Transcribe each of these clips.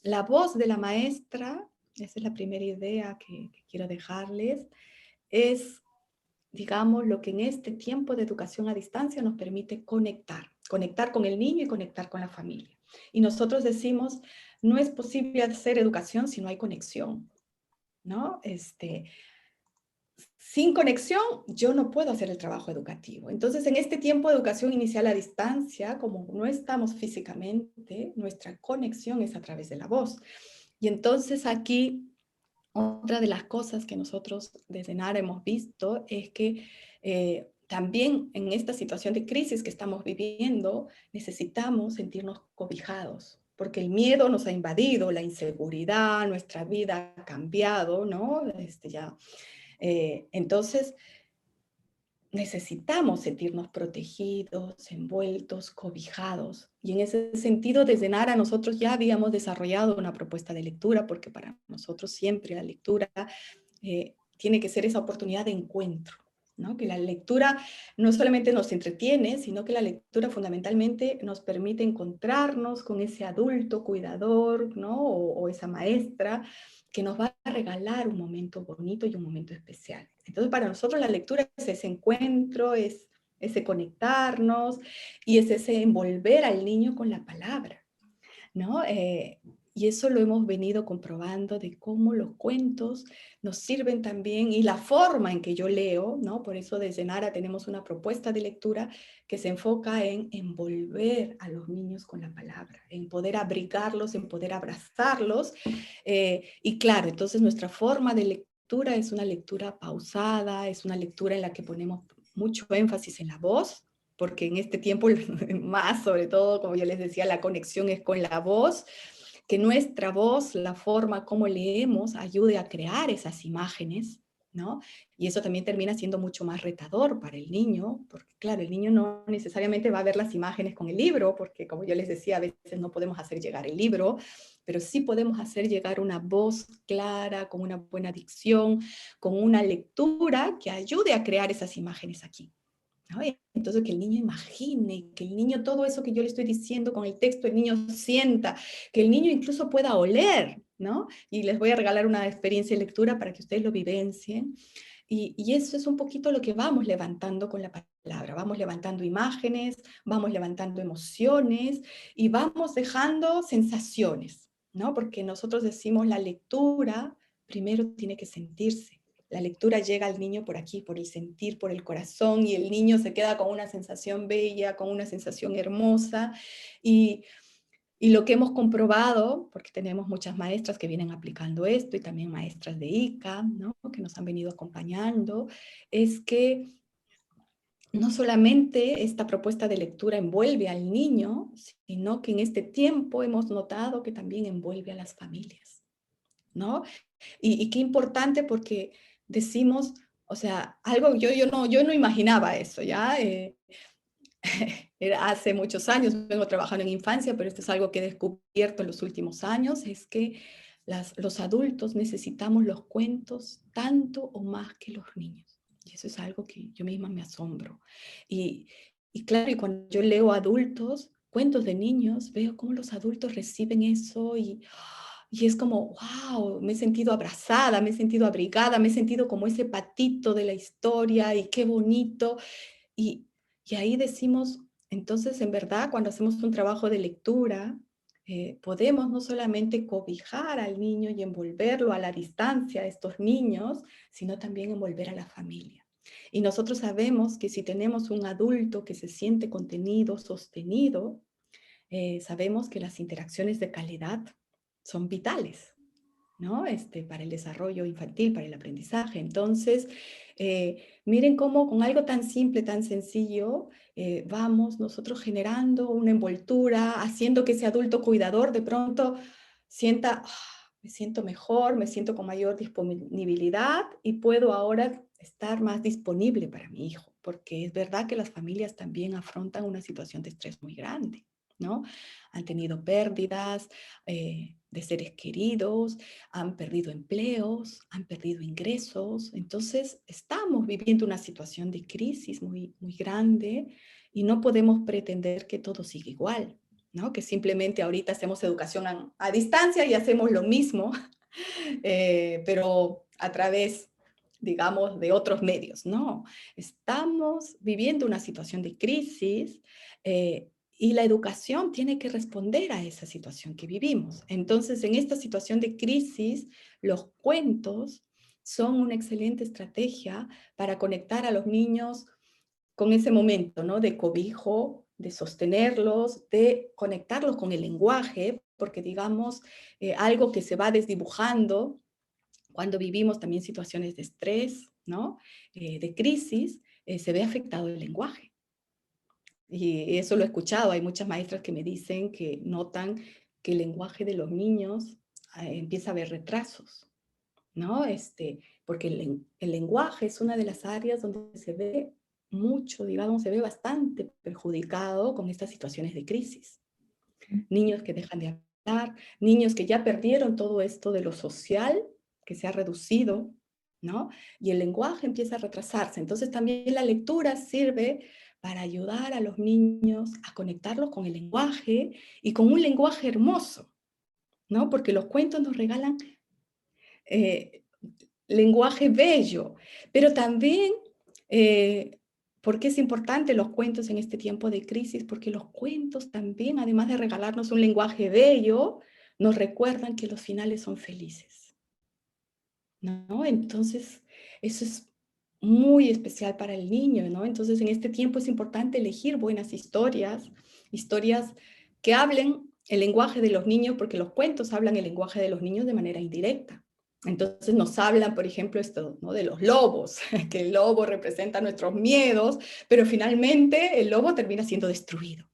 la voz de la maestra, esa es la primera idea que quiero dejarles, es, digamos, lo que en este tiempo de educación a distancia nos permite conectar con el niño y conectar con la familia. Y nosotros decimos, no es posible hacer educación si no hay conexión, ¿no? Sin conexión, yo no puedo hacer el trabajo educativo. Entonces, en este tiempo de educación inicial a distancia, como no estamos físicamente, nuestra conexión es a través de la voz. Y entonces aquí, otra de las cosas que nosotros desde NARA hemos visto es que también en esta situación de crisis que estamos viviendo, necesitamos sentirnos cobijados, porque el miedo nos ha invadido, la inseguridad, nuestra vida ha cambiado, ¿no? Entonces, necesitamos sentirnos protegidos, envueltos, cobijados. Y en ese sentido, desde NARA nosotros ya habíamos desarrollado una propuesta de lectura, porque para nosotros siempre la lectura tiene que ser esa oportunidad de encuentro, ¿no? Que la lectura no solamente nos entretiene, sino que la lectura fundamentalmente nos permite encontrarnos con ese adulto cuidador, ¿no? O esa maestra que nos va a regalar un momento bonito y un momento especial. Entonces, para nosotros la lectura es ese encuentro, es ese conectarnos y es ese envolver al niño con la palabra, ¿no? Y eso lo hemos venido comprobando de cómo los cuentos nos sirven también y la forma en que yo leo, ¿no? Por eso desde NARA tenemos una propuesta de lectura que se enfoca en envolver a los niños con la palabra, en poder abrigarlos, en poder abrazarlos. Y claro, entonces nuestra forma de lectura es una lectura pausada, es una lectura en la que ponemos mucho énfasis en la voz, porque en este tiempo más, sobre todo, como yo les decía, la conexión es con la voz, que nuestra voz, la forma como leemos, ayude a crear esas imágenes, ¿no? Y eso también termina siendo mucho más retador para el niño, porque claro, el niño no necesariamente va a ver las imágenes con el libro, porque como yo les decía, a veces no podemos hacer llegar el libro, pero sí podemos hacer llegar una voz clara, con una buena dicción, con una lectura que ayude a crear esas imágenes aquí, ¿no? Entonces, que el niño imagine, que el niño todo eso que yo le estoy diciendo con el texto, el niño sienta, que el niño incluso pueda oler, ¿no? Y les voy a regalar una experiencia de lectura para que ustedes lo vivencien. Y eso es un poquito lo que vamos levantando con la palabra. Vamos levantando imágenes, vamos levantando emociones y vamos dejando sensaciones, ¿no? Porque nosotros decimos la lectura primero tiene que sentirse. La lectura llega al niño por aquí, por el sentir, por el corazón, y el niño se queda con una sensación bella, con una sensación hermosa. Y, y lo que hemos comprobado, porque tenemos muchas maestras que vienen aplicando esto y también maestras de ICA, ¿no? Que nos han venido acompañando, es que no solamente esta propuesta de lectura envuelve al niño, sino que en este tiempo hemos notado que también envuelve a las familias, ¿no? Y qué importante porque decimos, o sea, algo yo no imaginaba eso, ¿ya? Era hace muchos años, vengo trabajando en infancia, pero esto es algo que he descubierto en los últimos años, es que los adultos necesitamos los cuentos tanto o más que los niños. Y eso es algo que yo misma me asombro. Y, y claro, y cuando yo leo adultos, cuentos de niños, veo cómo los adultos reciben eso y es como, wow, me he sentido abrazada, me he sentido abrigada, me he sentido como ese patito de la historia y qué bonito. Y, y ahí decimos, entonces, en verdad, cuando hacemos un trabajo de lectura, podemos no solamente cobijar al niño y envolverlo a la distancia, a estos niños, sino también envolver a la familia. Y nosotros sabemos que si tenemos un adulto que se siente contenido, sostenido, sabemos que las interacciones de calidad son vitales, ¿no? Para el desarrollo infantil, para el aprendizaje. Entonces, miren cómo con algo tan simple, tan sencillo, vamos nosotros generando una envoltura, haciendo que ese adulto cuidador de pronto sienta, me siento mejor, me siento con mayor disponibilidad y puedo ahora estar más disponible para mi hijo, porque es verdad que las familias también afrontan una situación de estrés muy grande, ¿no? Han tenido pérdidas de seres queridos, han perdido empleos, han perdido ingresos. Entonces, estamos viviendo una situación de crisis muy, muy grande y no podemos pretender que todo siga igual. ¿no? Que simplemente ahorita hacemos educación a distancia y hacemos lo mismo, pero a través, digamos, de otros medios. No, estamos viviendo una situación de crisis y la educación tiene que responder a esa situación que vivimos. Entonces, en esta situación de crisis, los cuentos son una excelente estrategia para conectar a los niños con ese momento, ¿no? De cobijo, de sostenerlos, de conectarlos con el lenguaje, porque digamos, algo que se va desdibujando cuando vivimos también situaciones de estrés, ¿no? De crisis, se ve afectado el lenguaje. Y eso lo he escuchado, hay muchas maestras que me dicen que notan que el lenguaje de los niños empieza a haber retrasos, ¿no? Porque el lenguaje es una de las áreas donde se ve mucho, digamos, se ve bastante perjudicado con estas situaciones de crisis. Niños que dejan de hablar, niños que ya perdieron todo esto de lo social, que se ha reducido, ¿no? Y el lenguaje empieza a retrasarse. Entonces también la lectura sirve para ayudar a los niños a conectarlos con el lenguaje y con un lenguaje hermoso, ¿no? Porque los cuentos nos regalan eh, lenguaje bello, pero también, ¿por qué es importante los cuentos en este tiempo de crisis? Porque los cuentos también, además de regalarnos un lenguaje bello, nos recuerdan que los finales son felices, ¿no? Entonces, eso es muy especial para el niño, ¿no? Entonces, en este tiempo es importante elegir buenas historias, historias que hablen el lenguaje de los niños, porque los cuentos hablan el lenguaje de los niños de manera indirecta. Entonces nos hablan, por ejemplo, esto, ¿no? De los lobos, que el lobo representa nuestros miedos, pero finalmente el lobo termina siendo destruido,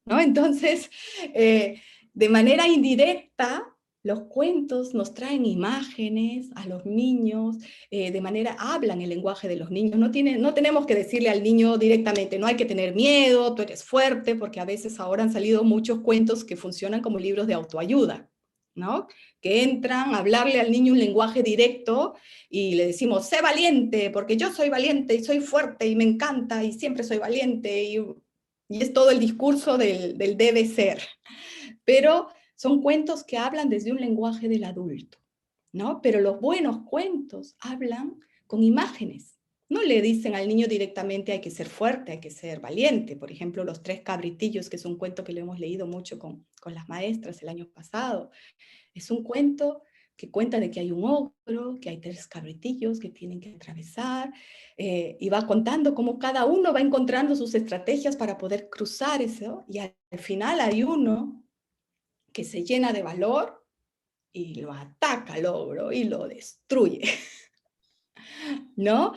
¿no? Entonces, de manera indirecta, los cuentos nos traen imágenes a los niños, de manera, hablan el lenguaje de los niños. No tenemos que decirle al niño directamente, no hay que tener miedo, tú eres fuerte, porque a veces ahora han salido muchos cuentos que funcionan como libros de autoayuda, ¿no? Que entran a hablarle al niño un lenguaje directo y le decimos, sé valiente, porque yo soy valiente y soy fuerte y me encanta y siempre soy valiente y es todo el discurso del debe ser. Pero son cuentos que hablan desde un lenguaje del adulto, ¿no? Pero los buenos cuentos hablan con imágenes. No le dicen al niño directamente hay que ser fuerte, hay que ser valiente. Por ejemplo, Los Tres Cabritillos, que es un cuento que lo hemos leído mucho con las maestras el año pasado. Es un cuento que cuenta de que hay un ogro, que hay tres cabritillos que tienen que atravesar, y va contando cómo cada uno va encontrando sus estrategias para poder cruzar eso, y al final hay uno que se llena de valor y lo ataca al ogro y lo destruye, ¿no?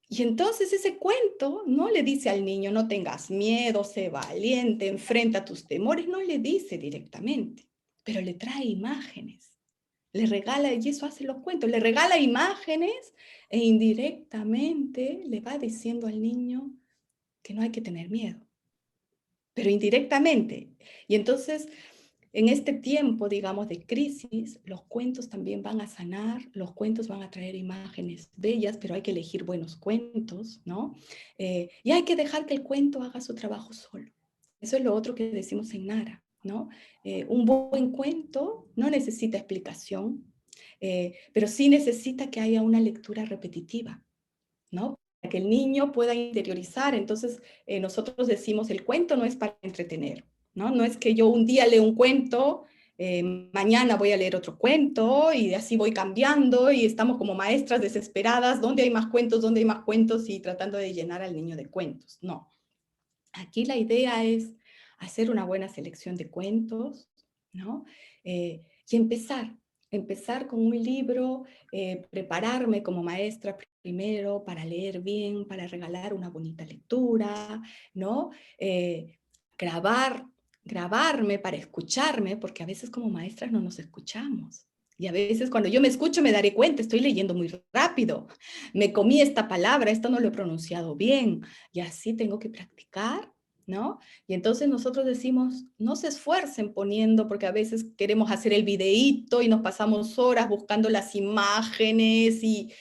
Y entonces ese cuento no le dice al niño, no tengas miedo, sé valiente, enfrenta tus temores, no le dice directamente, pero le trae imágenes. Le regala, y eso hace los cuentos, le regala imágenes e indirectamente le va diciendo al niño que no hay que tener miedo, pero indirectamente. Y entonces, en este tiempo, digamos, de crisis, los cuentos también van a sanar, los cuentos van a traer imágenes bellas, pero hay que elegir buenos cuentos, ¿no? Y hay que dejar que el cuento haga su trabajo solo. Eso es lo otro que decimos en Nara, ¿no? Un buen cuento no necesita explicación, pero sí necesita que haya una lectura repetitiva, ¿no? Para que el niño pueda interiorizar. Entonces, nosotros decimos, el cuento no es para entretener, ¿no? No es que yo un día leo un cuento, mañana voy a leer otro cuento y así voy cambiando y estamos como maestras desesperadas, ¿dónde hay más cuentos? ¿Dónde hay más cuentos? Y tratando de llenar al niño de cuentos. No. Aquí la idea es hacer una buena selección de cuentos, ¿no? Y empezar con un libro, prepararme como maestra primero para leer bien, para regalar una bonita lectura, ¿no? Grabarme para escucharme, porque a veces como maestras no nos escuchamos. Y a veces cuando yo me escucho me daré cuenta, estoy leyendo muy rápido, me comí esta palabra, esto no lo he pronunciado bien, y así tengo que practicar, ¿no? Y entonces nosotros decimos, no se esfuercen poniendo, porque a veces queremos hacer el videíto y nos pasamos horas buscando las imágenes y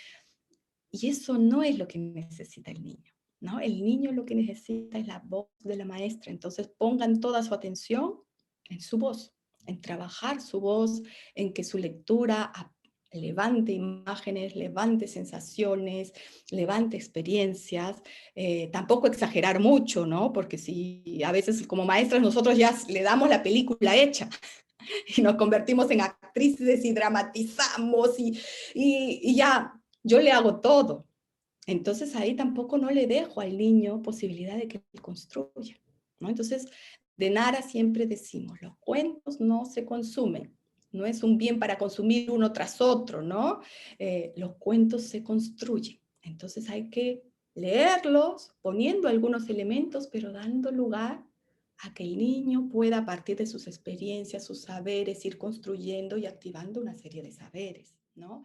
eso no es lo que necesita el niño, ¿no? El niño lo que necesita es la voz de la maestra, entonces pongan toda su atención en su voz, en trabajar su voz, en que su lectura levante imágenes, levante sensaciones, levante experiencias, tampoco exagerar mucho, ¿no? Porque si a veces como maestras nosotros ya le damos la película hecha y nos convertimos en actrices y dramatizamos y ya, yo le hago todo. Entonces ahí tampoco no le dejo al niño posibilidad de que él construya, ¿no? Entonces, de Nara siempre decimos, los cuentos no se consumen, no es un bien para consumir uno tras otro, ¿no? Los cuentos se construyen. Entonces hay que leerlos, poniendo algunos elementos, pero dando lugar a que el niño pueda, a partir de sus experiencias, sus saberes, ir construyendo y activando una serie de saberes, ¿no?